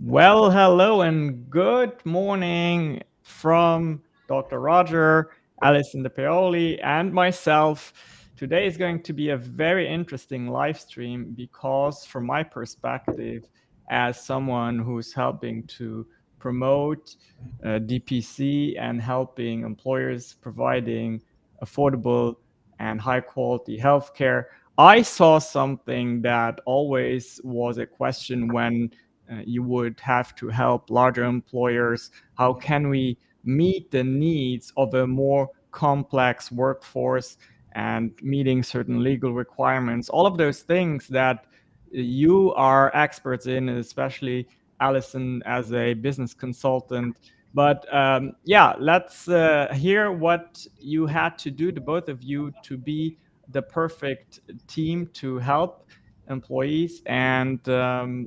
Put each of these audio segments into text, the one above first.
Well, hello and good morning from Dr. Roger, Alison De Paoli, and myself. Today is going to be a very interesting live stream because, from my perspective, as someone who's helping to promote DPC and helping employers providing affordable and high quality healthcare, I saw something that always was a question when you would have to help larger employers. How can we meet the needs of a more complex workforce and meeting certain legal requirements? All of those things that you are experts in, especially Allison as a business consultant. But yeah, let's hear what you had to do, the both of you, to be the perfect team to help employees. And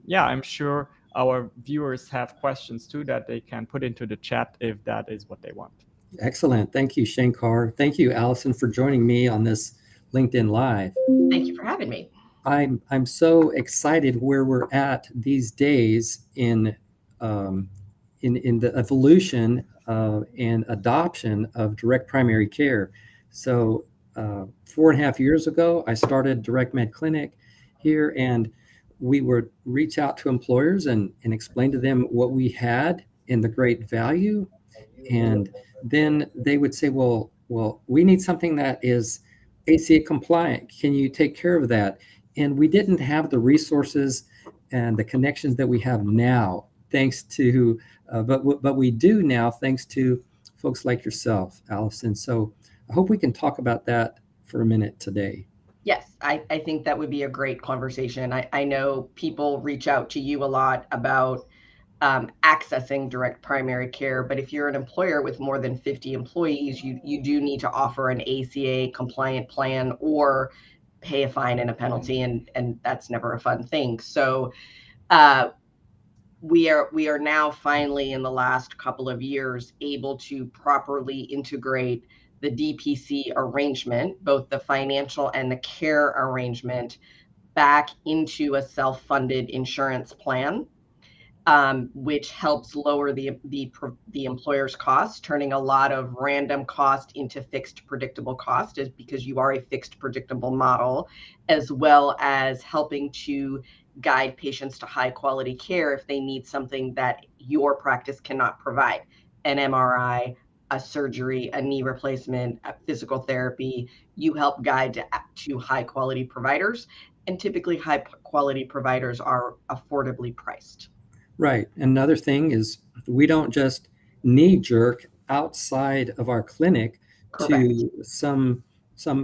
yeah, I'm sure our viewers have questions too that they can put into the chat if that is what they want. Excellent. Thank you, Shankar. Thank you, Allison, for joining me on this LinkedIn Live. Thank you for having me. I'm so excited where we're at these days in the evolution and adoption of direct primary care. So 4.5 years ago, I started Direct Med Clinic here, and we would reach out to employers and explain to them what we had and the great value. And then they would say, well, we need something that is ACA compliant. Can you take care of that? And we didn't have the resources and the connections that we have now, thanks to, but we do now, thanks to folks like yourself, Allison. So I hope we can talk about that for a minute today. Yes, I think that would be a great conversation. I know people reach out to you a lot about accessing direct primary care, but if you're an employer with more than 50 employees, you do need to offer an ACA compliant plan or pay a fine and a penalty, and that's never a fun thing. So we are now finally, in the last couple of years, able to properly integrate the DPC arrangement, both the financial and the care arrangement, back into a self-funded insurance plan, which helps lower the employer's costs, turning a lot of random cost into fixed predictable cost, is because you are a fixed predictable model, as well as helping to guide patients to high quality care if they need something that your practice cannot provide: an MRI, a surgery, a knee replacement, a physical therapy. You help guide to high quality providers, and typically high quality providers are affordably priced. Right. Another thing is we don't just knee jerk outside of our clinic Correct. to some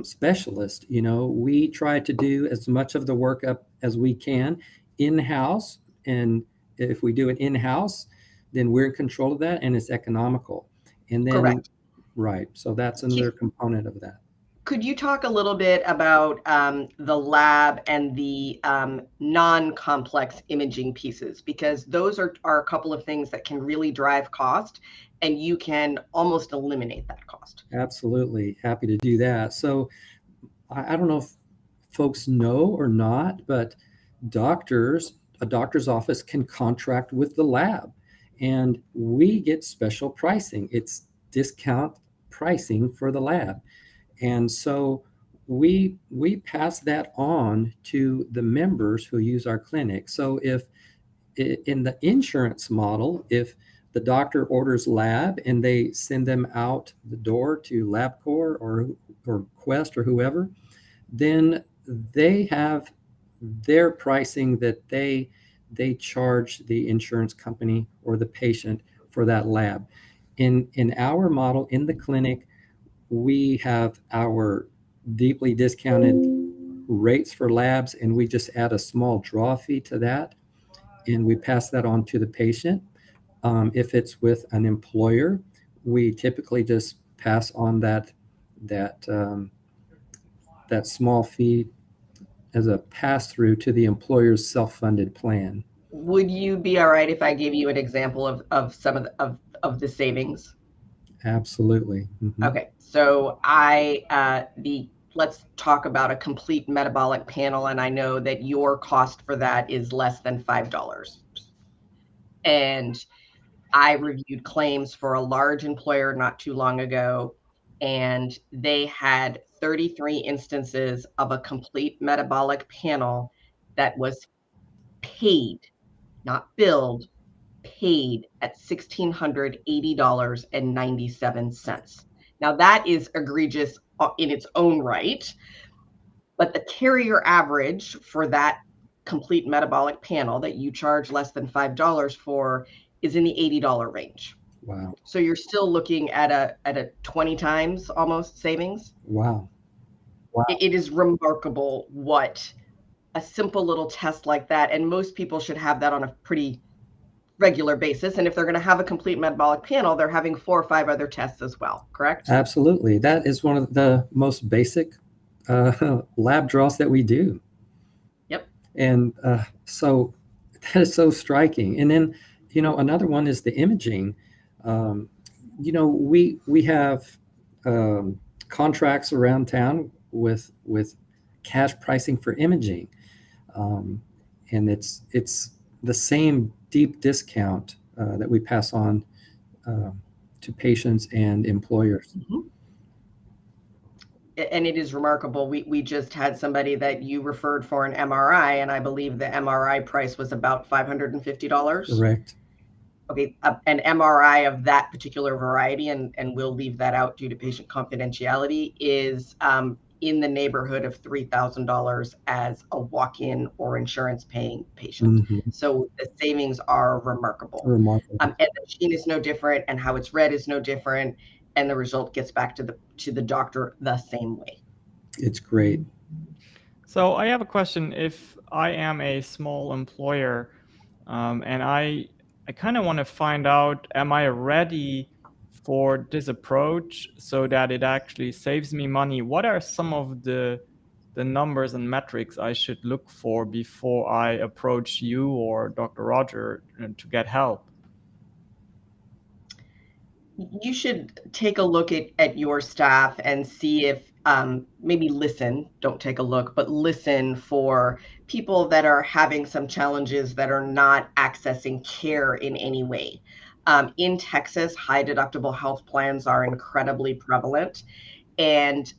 specialist. We try to do as much of the workup as we can in-house, and if we do it in-house, then we're in control of that and it's economical. And then, Correct. right, so that's another component of that. Could you talk a little bit about the lab and the non-complex imaging pieces? Because those are a couple of things that can really drive cost, and you can almost eliminate that cost. Absolutely. Happy to do that. So I don't know if folks know or not, but a doctor's office can contract with the lab, and we get special pricing. It's discount pricing for the lab. And so we pass that on to the members who use our clinic. So if in the insurance model, if the doctor orders lab and they send them out the door to LabCorp or Quest or whoever, then they have their pricing that they charge the insurance company or the patient for that lab. In our model in the clinic, we have our deeply discounted rates for labs, and we just add a small draw fee to that, and we pass that on to the patient. If it's with an employer, we typically just pass on that small fee as a pass through to the employer's self-funded plan. Would you be all right if I gave you an example of some of the savings? Absolutely. Mm-hmm. Okay, so the let's talk about a complete metabolic panel, and I know that your cost for that is less than $5. And I reviewed claims for a large employer not too long ago, and they had 33 instances of a complete metabolic panel that was paid, not billed, paid at $1,680.97. Now, that is egregious in its own right, but the carrier average for that complete metabolic panel that you charge less than $5 for is in the $80 range. Wow. So you're still looking at a 20 times almost savings. Wow. Wow. It is remarkable what a simple little test like that, and most people should have that on a pretty regular basis. And if they're going to have a complete metabolic panel, they're having 4 or 5 other tests as well, correct? Absolutely. That is one of the most basic lab draws that we do. Yep. And so that is so striking. And then, another one is the imaging. We have contracts around town with cash pricing for imaging, and it's the same deep discount that we pass on to patients and employers. Mm-hmm. And it is remarkable. We just had somebody that you referred for an MRI, and I believe the MRI price was about $550. Correct. Okay, an MRI of that particular variety, and we'll leave that out due to patient confidentiality, is in the neighborhood of $3,000 as a walk-in or insurance-paying patient. Mm-hmm. So the savings are remarkable. Remarkable. And the machine is no different, and how it's read is no different, and the result gets back to the doctor the same way. It's great. So I have a question. If I am a small employer, and I kind of want to find out, am I ready for this approach so that it actually saves me money? What are some of the numbers and metrics I should look for before I approach you or Dr. Roger to get help? You should take a look at your staff and see if maybe listen, don't take a look, but listen for people that are having some challenges that are not accessing care in any way. In Texas, high deductible health plans are incredibly prevalent, and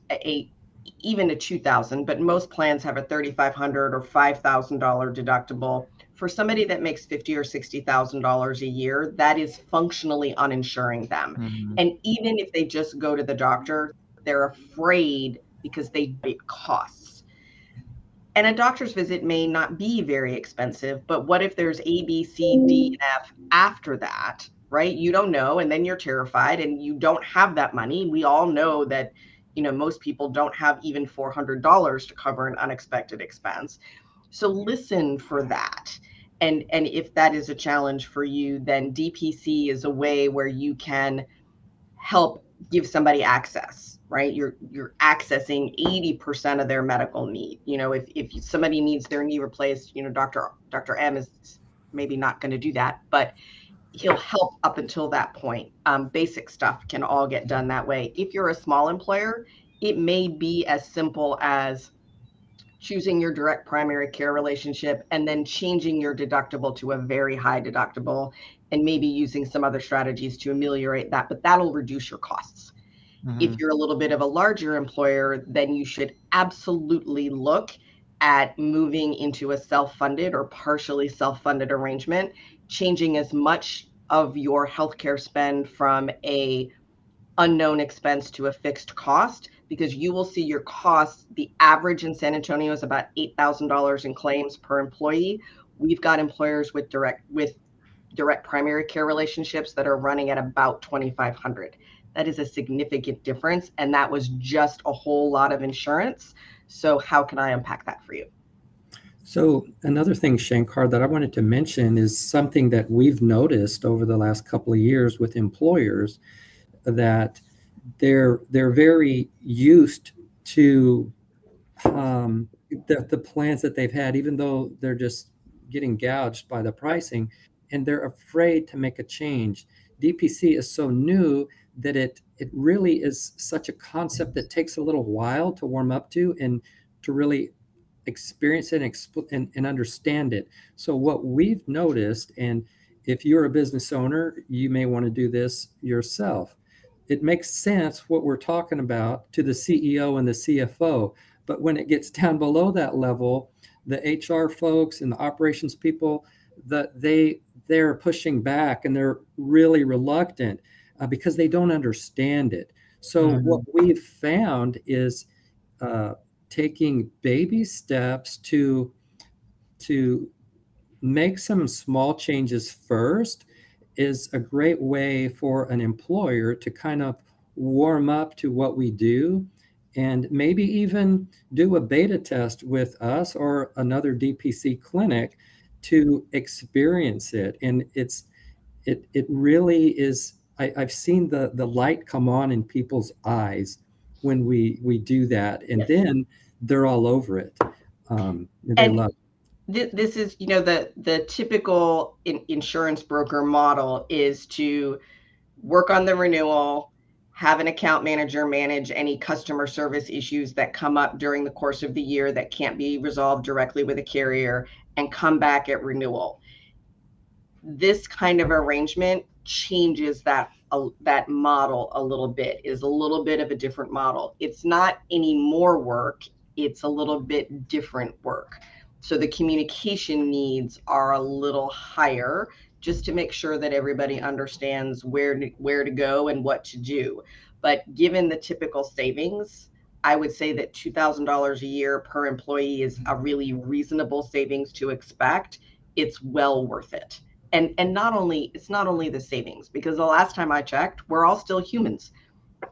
even a 2,000, but most plans have a $3,500 or $5,000 deductible. For somebody that makes $50,000 or $60,000 a year, that is functionally uninsuring them. Mhm. And even if they just go to the doctor, they're afraid because it costs. And a doctor's visit may not be very expensive, but what if there's A, B, C, D, and F after that, right? You don't know, and then you're terrified and you don't have that money. We all know that, most people don't have even $400 to cover an unexpected expense. So listen for that. And if that is a challenge for you, then DPC is a way where you can help give somebody access, right? You're accessing 80% of their medical need. If somebody needs their knee replaced, Dr. M is maybe not going to do that, but he'll help up until that point. Basic stuff can all get done that way. If you're a small employer, it may be as simple as choosing your direct primary care relationship and then changing your deductible to a very high deductible and maybe using some other strategies to ameliorate that, but that'll reduce your costs. Mhm. If you're a little bit of a larger employer, then you should absolutely look at moving into a self-funded or partially self-funded arrangement, changing as much of your healthcare spend from a unknown expense to a fixed cost, because you will see your costs. The average in San Antonio is about $8,000 in claims per employee. We've got employers with direct primary care relationships that are running at about $2,500. That is a significant difference, and that was just a whole lot of insurance. So how can I unpack that for you? So another thing, Shankar, that I wanted to mention is something that we've noticed over the last couple of years with employers, that they're very used to the plans that they've had, even though they're just getting gouged by the pricing, and they're afraid to make a change. DPC is so new that it really is such a concept that takes a little while to warm up to and to really experience it and understand it. So what we've noticed, and if you're a business owner, you may want to do this yourself. It makes sense what we're talking about to the CEO and the CFO, but when it gets down below that level, the HR folks and the operations people, that they're pushing back and they're really reluctant because they don't understand it. So what we've found is uh, taking baby steps to make some small changes first is a great way for an employer to kind of warm up to what we do and maybe even do a beta test with us or another DPC clinic to experience it. And it really is. I've seen the light come on in people's eyes when we do that, and then they're all over it. They And love this is, the typical insurance broker model is to work on the renewal, have an account manager manage any customer service issues that come up during the course of the year that can't be resolved directly with a carrier, and come back at renewal. This kind of arrangement changes that model a little bit, is a little bit of a different model. It's not any more work, it's a little bit different work. So the communication needs are a little higher, just to make sure that everybody understands where to go and what to do. But given the typical savings, I would say that $2,000 a year per employee is a really reasonable savings to expect. It's well worth it. And it's not only the savings, because the last time I checked, we're all still humans,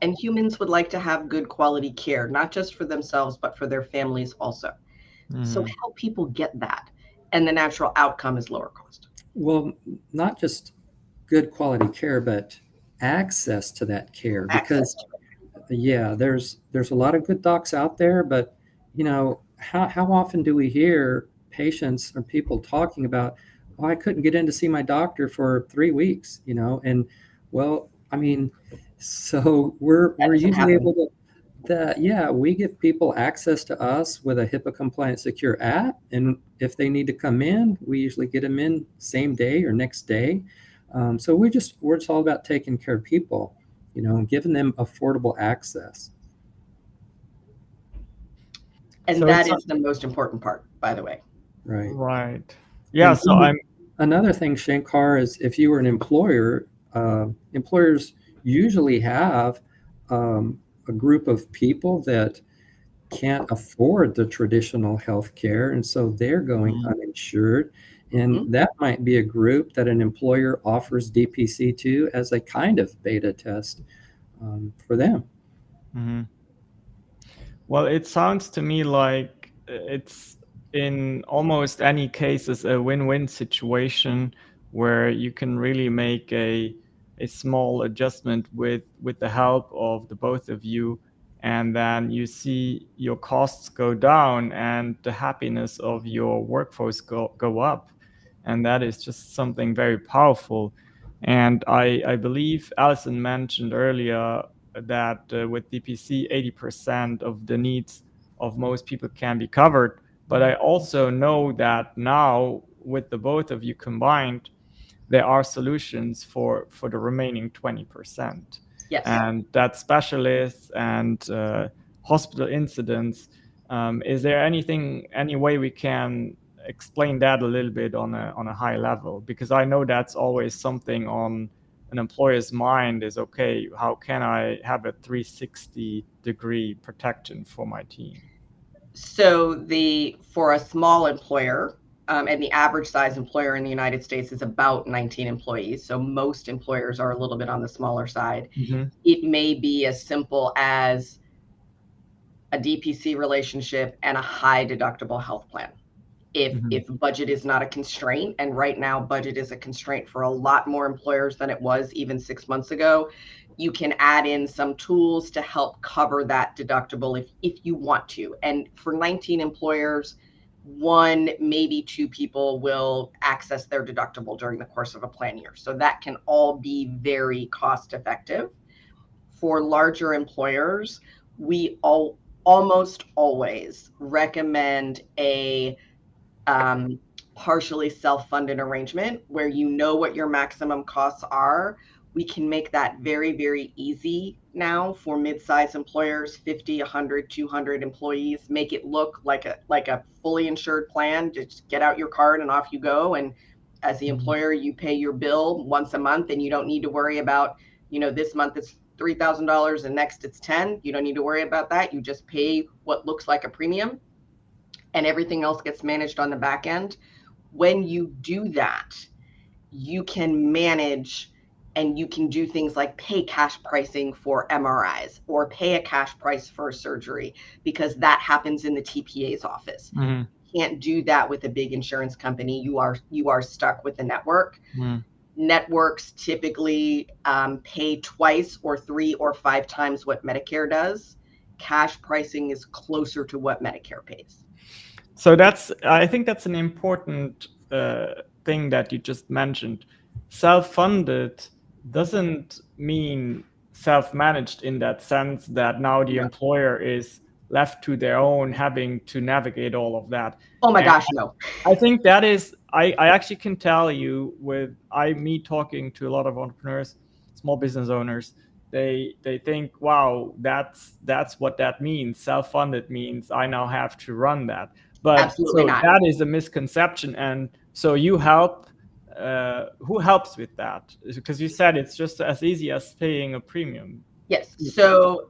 and humans would like to have good quality care, not just for themselves, but for their families also. So help people get that. And the natural outcome is lower cost. well, not just good quality care, but access to that care. Access. Because yeah, there's a lot of good docs out there, but how often do we hear patients or people talking about, oh, I couldn't get in to see my doctor for 3 weeks, and well, I mean, so we're Doesn't usually happen. able to that yeah, we give people access to us with a HIPAA compliant secure app, and if they need to come in, we usually get them in same day or next day. So we're just all about taking care of people, and giving them affordable access. And So that it's is the most important part, by the way. Right. right. Yeah. And So I'm. another thing, Shankar, is if you were an employer, employers usually have a group of people that can't afford the traditional health care, and so they're going uninsured. And Mhm. that might be a group that an employer offers DPC to as a kind of beta test for them. Mhm. Well, it sounds to me like it's in almost any cases a win-win situation where you can really make a small adjustment with the help of the both of you, and then you see your costs go down and the happiness of your workforce go up. And that is just something very powerful. And I believe Alison mentioned earlier that with DPC, 80% of the needs of most people can be covered. But I also know that now, with the both of you combined, there are solutions for the remaining 20%. Yes. And that specialists and hospital incidents. Is there any way we can explain that a little bit on a high level? Because I know that's always something on an employer's mind is, okay, how can I have a 360-degree protection for my team? So for a small employer, and the average size employer in the United States is about 19 employees. So most employers are a little bit on the smaller side. Mm-hmm. It may be as simple as a DPC relationship and a high deductible health plan. If budget is not a constraint, and right now budget is a constraint for a lot more employers than it was even 6 months ago, you can add in some tools to help cover that deductible if you want to. And for 19 employers, one, maybe two people will access their deductible during the course of a plan year. So that can all be very cost effective. For larger employers, we almost always recommend a partially self-funded arrangement where you know what your maximum costs are. We can make that very, very easy now for mid-sized employers, 50, 100, 200 employees. Make it look like a fully insured plan. Just get out your card and off you go. And as the employer, you pay your bill once a month, and you don't need to worry about, this month it's $3,000 and next it's 10. You don't need to worry about that. You just pay what looks like a premium, and everything else gets managed on the back end. When you do that, you can manage and you can do things like pay cash pricing for MRIs or pay a cash price for surgery, because that happens in the TPA's office. Mm-hmm. You can't do that with a big insurance company. You are stuck with the network. Mm-hmm. Networks typically pay twice or 3 or 5 times what Medicare does. Cash pricing is closer to what Medicare pays. So I think that's an important thing that you just mentioned. Self-funded doesn't mean self-managed in that sense that now the me is left to their own, having to navigate all of that. Oh my gosh, no. I think that is, I actually can tell you me talking to a lot of entrepreneurs, small business owners, they think, wow, that's what that means. Self-funded means I now have to run that. But absolutely not. That is a misconception. And so you help, who helps with that? Because you said it's just as easy as paying a premium. Yes. So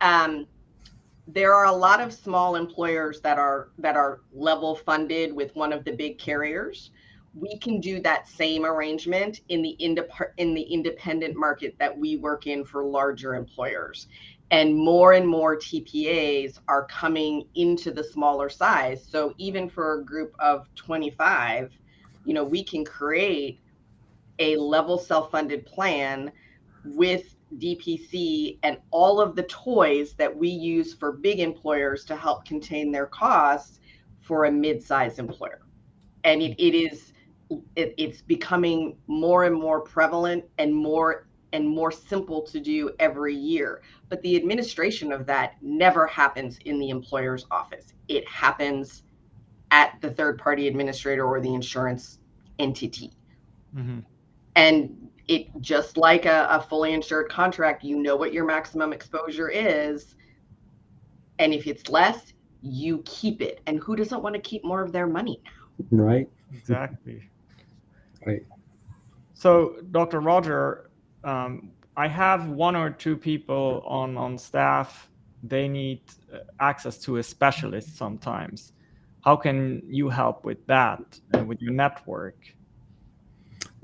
there are a lot of small employers that are level funded with one of the big carriers. We can do that same arrangement in the independent market that we work in for larger employers. And more TPAs are coming into the smaller size. So even for a group of 25, we can create a level self-funded plan with DPC and all of the toys that we use for big employers to help contain their costs for a mid-sized employer. And it's becoming more and more prevalent and more simple to do every year. But the administration of that never happens in the employer's office. It happens at the third-party administrator or the insurance entity. Mm-hmm. And it, just like a fully insured contract, you know what your maximum exposure is. And if it's less, you keep it. And who doesn't want to keep more of their money now? Right. Exactly. Right. So, Dr. Roger, I have 1 or 2 people on staff. They need access to a specialist sometimes. How can you help with that and with your network?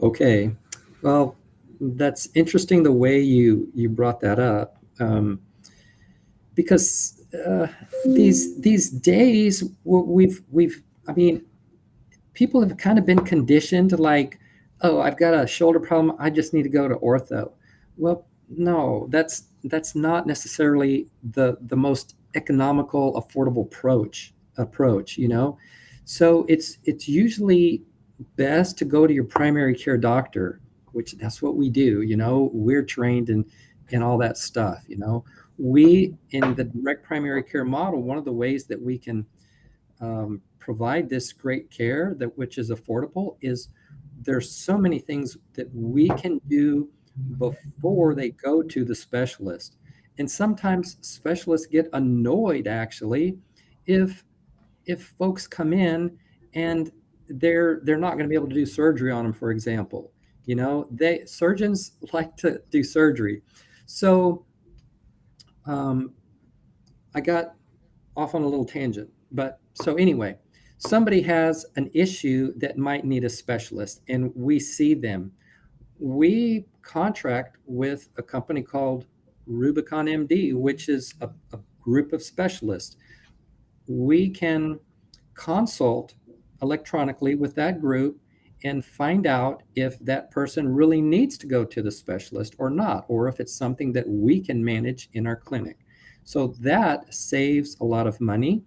Okay. Well, that's interesting the way you brought that up, because these days people have kind of been conditioned to like, oh, I've got a shoulder problem, I just need to go to ortho. Well, no, that's not necessarily the most economical, affordable approach. So it's usually best to go to your primary care doctor, which that's what we do. We're trained in all that stuff. We, in the direct primary care model, one of the ways that we can provide this great care which is affordable is there's so many things that we can do before they go to the specialist. And sometimes specialists get annoyed actually if folks come in and they're not going to be able to do surgery on them, for example. Surgeons like to do surgery. So I got off on a little tangent, but so anyway, somebody has an issue that might need a specialist and we see them. We contract with a company called Rubicon MD, which is a group of specialists. We can consult electronically with that group and find out if that person really needs to go to the specialist or not, or if it's something that we can manage in our clinic. So that saves a lot of money.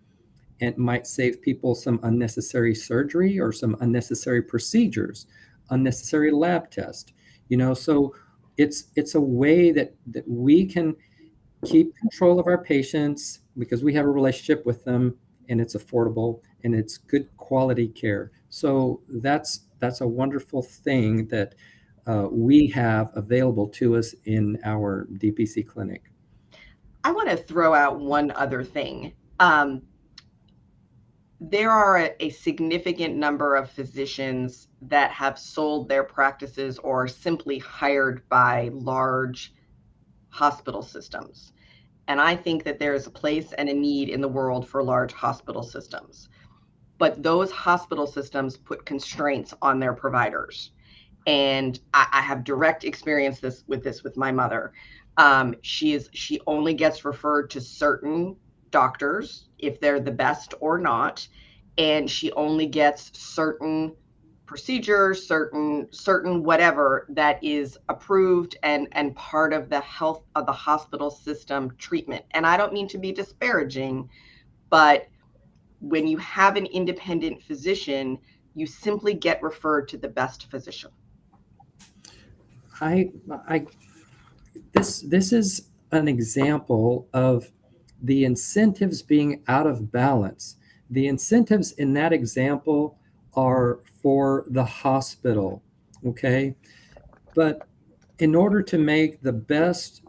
and might save people some unnecessary surgery or some unnecessary procedures, unnecessary lab tests. So it's a way that we can keep control of our patients because we have a relationship with them, and it's affordable and it's good quality care. So that's a wonderful thing that we have available to us in our DPC clinic. I want to throw out one other thing. There are a significant number of physicians that have sold their practices or simply hired by large hospital systems. And I think that there is a place and a need in the world for large hospital systems. But those hospital systems put constraints on their providers. And I have direct experience with my mother. She only gets referred to certain doctors if they're the best or not, and she only gets certain procedures, certain whatever that is approved and part of the health of the hospital system treatment. And I don't mean to be disparaging, but when you have an independent physician, you simply get referred to the best physician. This is an example of the incentives being out of balance. The incentives in that example are for the hospital, okay? But in order to make the best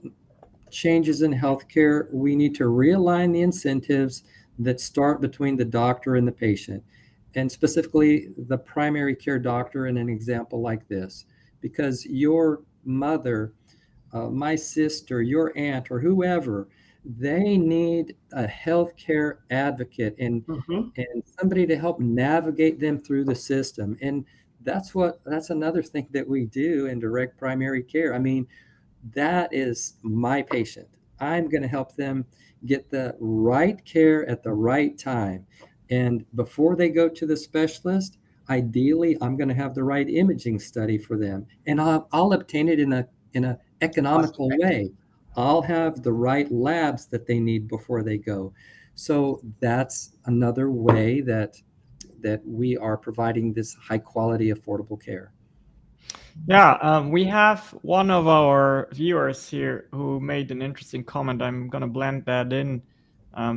changes in healthcare, we need to realign the incentives that start between the doctor and the patient, and specifically the primary care doctor in an example like this. Because your mother, my sister, your aunt, or whoever, they need a healthcare advocate and somebody to help navigate them through the system. And that's another thing that we do in direct primary care. I mean, that is my patient. I'm going to help them get the right care at the right time. And before they go to the specialist, ideally, I'm going to have the right imaging study for them. And I'll obtain it in a economical way. I'll have the right labs that they need before they go. So that's another way that we are providing this high quality, affordable care. Yeah, we have one of our viewers here who made an interesting comment. I'm going to blend that in.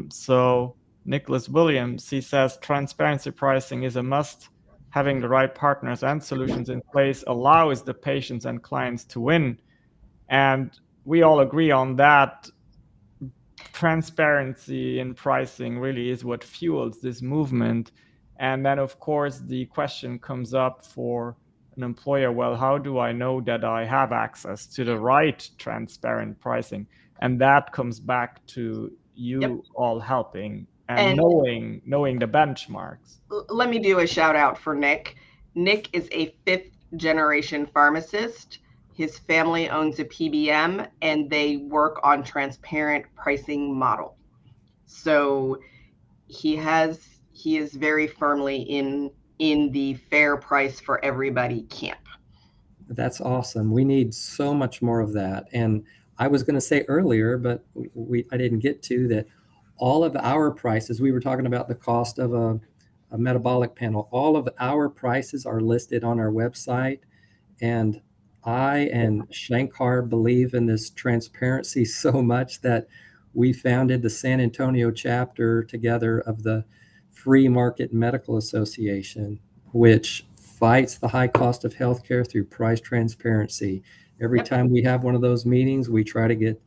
So Nicholas Williams, he says transparency pricing is a must. Having the right partners and solutions in place allows the patients and clients to win. And we all agree on that. Transparency in pricing really is what fuels this movement. And then, of course, the question comes up for an employer, well, how do I know that I have access to the right transparent pricing? And that comes back to you all helping and knowing the benchmarks. Let me do a shout out for Nick. Nick is a 5th generation pharmacist. His family owns a PBM and they work on transparent pricing model. So he is very firmly in the fair price for everybody camp. That's awesome. We need so much more of that. And I was going to say earlier, but I didn't get to that. All of our prices, we were talking about the cost of a metabolic panel. All of our prices are listed on our website. And I and Shankar believe in this transparency so much that we founded the San Antonio chapter together of the Free Market Medical Association, which fights the high cost of healthcare through price transparency. Every time we have one of those meetings, we try to get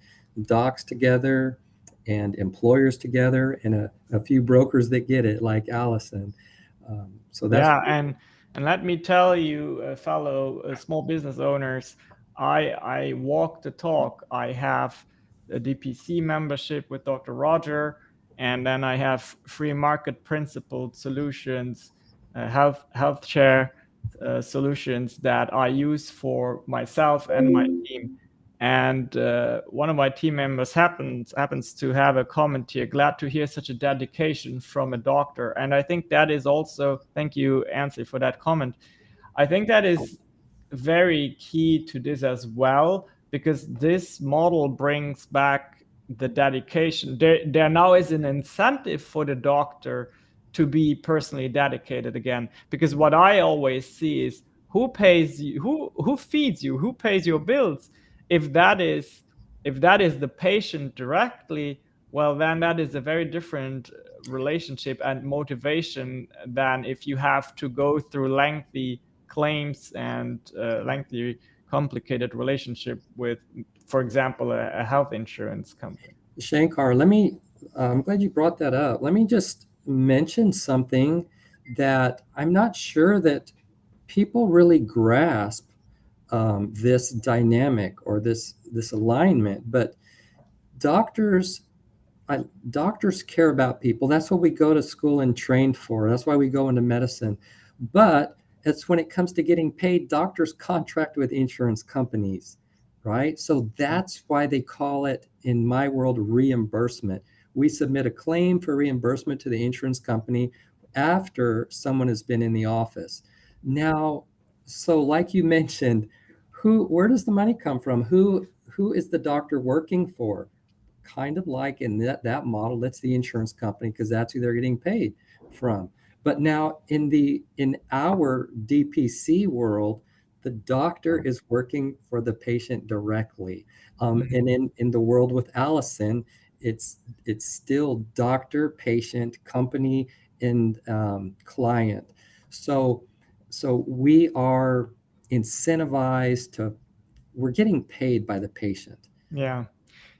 docs together and employers together and a few brokers that get it, like Allison. So that's and let me tell you, fellow small business owners, I walk the talk. I have a DPC membership with Dr. Roger, and then I have free market principled solutions, health share solutions that I use for myself and my team. And one of my team members happens to have a comment here. Glad to hear such a dedication from a doctor. And I think that is also, thank you, Ansley, for that comment. I think that is very key to this as well, because this model brings back the dedication. There now is an incentive for the doctor to be personally dedicated again. Because what I always see is who pays you, who feeds you, who pays your bills. If that is the patient directly, well, then that is a very different relationship and motivation than if you have to go through lengthy claims and lengthy complicated relationship with, for example, a health insurance company. Shankar, I'm glad you brought that up. Let me just mention something that I'm not sure that people really grasp, this dynamic or this alignment, but doctors doctors care about people. That's what we go to school and train for. That's why we go into medicine. But it's when it comes to getting paid, doctors contract with insurance companies, right? So that's why they call it, in my world, reimbursement. We submit a claim for reimbursement to the insurance company after someone has been in the office. Now, so like you mentioned, where does the money come from? Who is the doctor working for? Kind of like in that model, that's the insurance company, because that's who they're getting paid from. But now in our DPC world, the doctor is working for the patient directly. And in the world with Allison, it's still doctor, patient, company, and client. So we are incentivized to, we're getting paid by the patient. Yeah.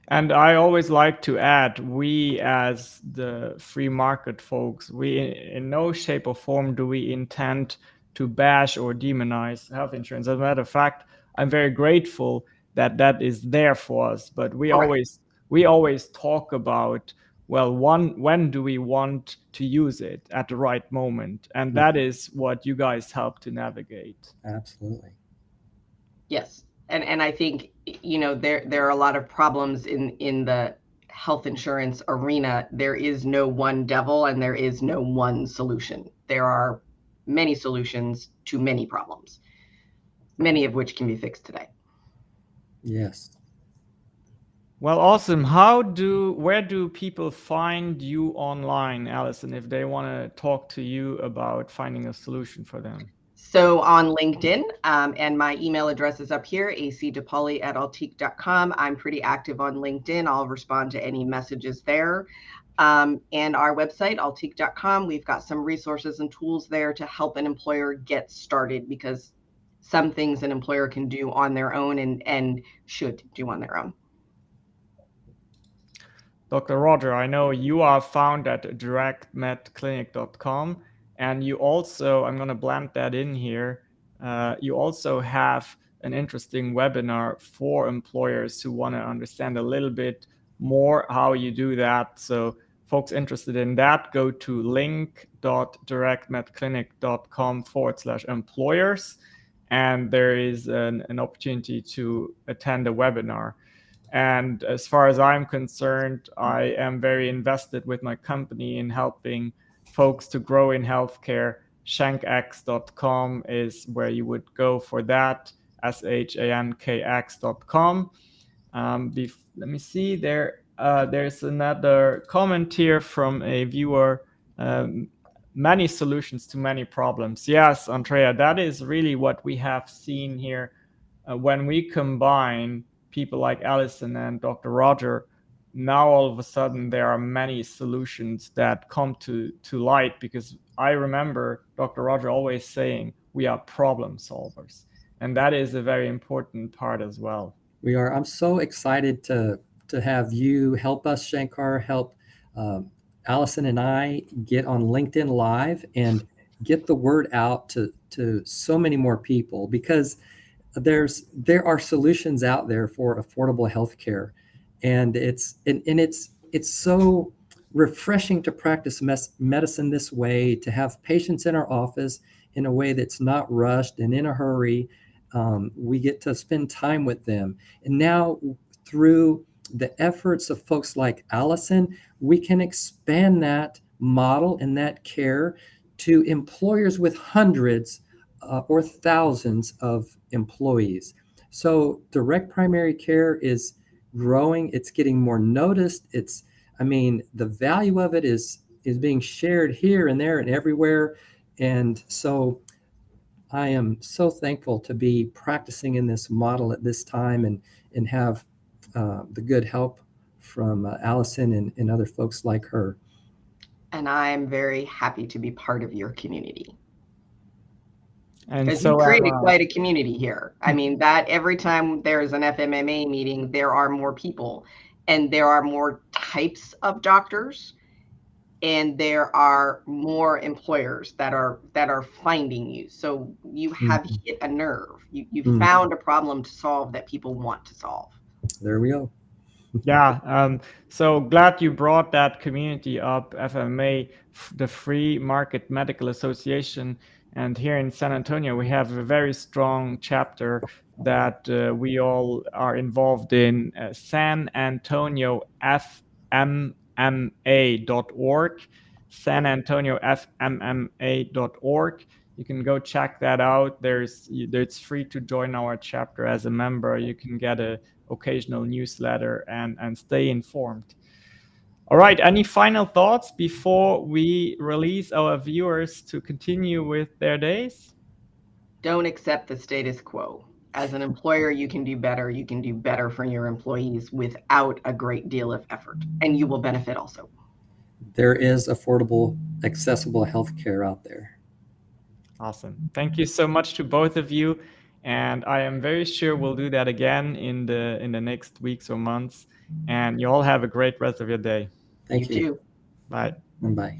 And I always like to add, we as the free market folks, we in no shape or form do we intend to bash or demonize health insurance. As a matter of fact, I'm very grateful that that is there for us. But we always talk about, well, when do we want to use it at the right moment? And that is what you guys help to navigate. Absolutely. Yes. And I think, there are a lot of problems in the health insurance arena. There is no one devil and there is no one solution. There are many solutions to many problems, many of which can be fixed today. Yes. Well, awesome. Where do people find you online, Allison, if they want to talk to you about finding a solution for them? So on LinkedIn, and my email address is up here, acdepoli@altique.com. I'm pretty active on LinkedIn. I'll respond to any messages there. And our website, altique.com, we've got some resources and tools there to help an employer get started, because some things an employer can do on their own and should do on their own. Dr. Roger, I know you are found at directmedclinic.com, and you also, I'm going to blend that in here, you also have an interesting webinar for employers who want to understand a little bit more how you do that. So folks interested in that, go to link.directmedclinic.com/employers, and there is an opportunity to attend a webinar. And as far as I'm concerned, I am very invested with my company in helping folks to grow in healthcare. Shankx.com is where you would go for that, shankx.com. Let me see there. There's another comment here from a viewer. Many solutions to many problems. Yes, Andrea, that is really what we have seen here. When we combine people like Allison and Dr. Roger, now all of a sudden there are many solutions that come to light, because I remember Dr. Roger always saying we are problem solvers. And that is a very important part as well. We are. I'm so excited to have you help us, Shankar, help Allison and I get on LinkedIn Live and get the word out to so many more people, because there are solutions out there for affordable healthcare, and it's so refreshing to practice medicine this way, to have patients in our office in a way that's not rushed and in a hurry. We get to spend time with them, and now through the efforts of folks like Allison, we can expand that model and that care to employers with hundreds or thousands of employees. So direct primary care is growing. It's getting more noticed. The value of it is being shared here and there and everywhere. And so I am so thankful to be practicing in this model at this time, and have the good help from Allison and other folks like her. And I'm very happy to be part of your community. And Because so you created quite a community here. I mean, that every time there's an FMMA meeting, there are more people, and there are more types of doctors, and there are more employers that are finding you. So you have hit a nerve. You found a problem to solve that people want to solve. There we go. Yeah, so glad you brought that community up, FMA, the Free Market Medical Association. And here in San Antonio, we have a very strong chapter that we all are involved in, San Antonio FMMA.org, San Antonio FMMA.org. You can go check that out. It's free to join our chapter as a member. You can get a occasional newsletter and stay informed. All right, any final thoughts before we release our viewers to continue with their days? Don't accept the status quo. As an employer, you can do better. You can do better for your employees without a great deal of effort, and you will benefit also. There is affordable, accessible healthcare out there. Awesome. Thank you so much to both of you. And I am very sure we'll do that again in the next weeks or months. And you all have a great rest of your day. Thank you. You too. Bye. And bye.